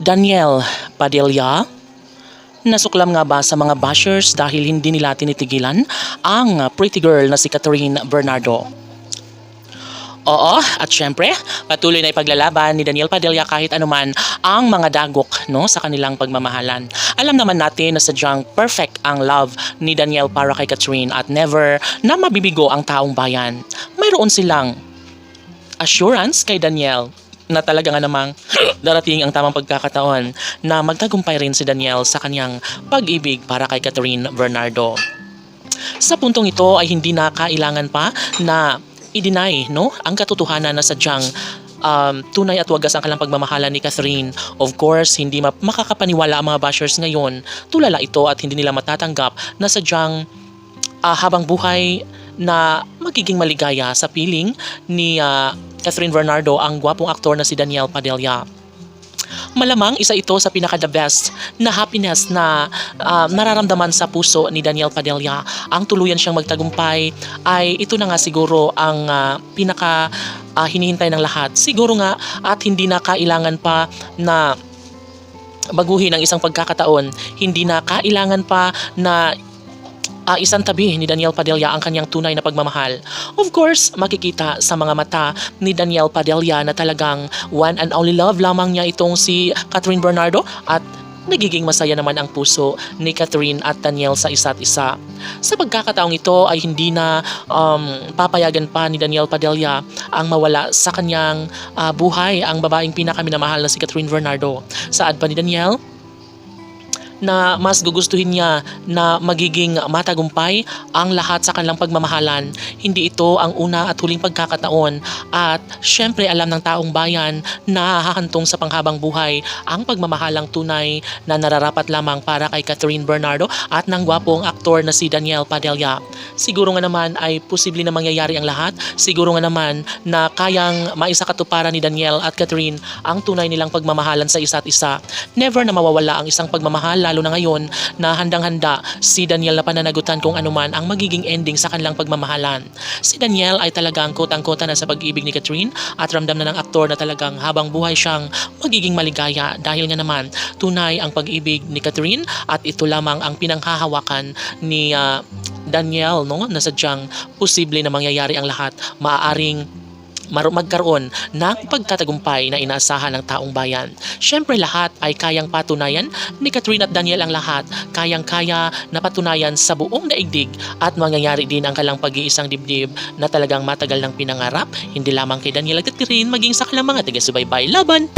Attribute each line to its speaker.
Speaker 1: Daniel Padilla, nasuklam nga ba sa mga bashers dahil hindi nila tinitigilan ang pretty girl na si Catherine Bernardo? Oo, at syempre, patuloy na ipaglalaban ni Daniel Padilla kahit anuman ang mga dagok sa kanilang pagmamahalan. Alam naman natin na sadyang perfect ang love ni Daniel para kay Catherine at never na mabibigo ang taong bayan. Mayroon silang assurance kay Daniel na talaga nga namang darating ang tamang pagkakataon na magtagumpay rin si Daniel sa kanyang pag-ibig para kay Catherine Bernardo. Sa puntong ito ay hindi na kailangan pa na i-deny ang katotohanan na sadyang tunay at wagas ang kanilang pagmamahalan ni Catherine. Of course, hindi makakapaniwala ang mga bashers ngayon. Tulala ito at hindi nila matatanggap na sadyang habang buhay na magiging maligaya sa piling ni Catherine Bernardo ang gwapong aktor na si Daniel Padilla. Malamang isa ito sa pinaka-the best na happiness na nararamdaman sa puso ni Daniel Padilla. Ang tuluyan siyang magtagumpay ay ito na nga siguro ang pinaka hinihintay ng lahat. Siguro nga at hindi na kailangan pa na baguhin ang isang pagkakataon. Hindi na kailangan pa na isang tabi ni Daniel Padilla ang kanyang tunay na pagmamahal. Of course, makikita sa mga mata ni Daniel Padilla na talagang one and only love lamang niya itong si Catherine Bernardo at nagiging masaya naman ang puso ni Catherine at Daniel sa isa't isa. Sa pagkakataong ito ay hindi na papayagan pa ni Daniel Padilla ang mawala sa kanyang buhay ang babaeng pinakaminamahal na si Catherine Bernardo. Saad pa ni Daniel na mas gugustuhin niya na magiging matagumpay ang lahat sa kanilang pagmamahalan. Hindi ito ang una at huling pagkakataon at syempre alam ng taong bayan na hahantong sa panghabang buhay ang pagmamahalang tunay na nararapat lamang para kay Catherine Bernardo at ng gwapong aktor na si Daniel Padilla. Siguro nga naman ay posible na mangyayari ang lahat. Siguro nga naman na kayang maisakatuparan ni Daniel at Catherine ang tunay nilang pagmamahalan sa isa't isa. Never na mawawala ang isang pagmamahal lalo na ngayon na handang-handa si Daniel na pananagutan kung anuman ang magiging ending sa kanilang pagmamahalan. Si Daniel ay talagang kotang-kota na sa pag-ibig ni Catherine at ramdam na ng aktor na talagang habang buhay siyang magiging maligaya dahil nga naman tunay ang pag-ibig ni Catherine at ito lamang ang pinanghahawakan ni Daniel na sadyang posible na mangyayari ang lahat. Maaaring magkaroon ng pagtatagumpay na inaasahan ng taong bayan. Siyempre lahat ay kayang patunayan ni Catherine at Daniel ang lahat. Kayang-kaya na patunayan sa buong daigdig at mangyayari din ang kalang pag-iisang dibdib na talagang matagal ng pinangarap, hindi lamang kay Daniel at Catherine maging sa kalang mga taga-subaybay laban.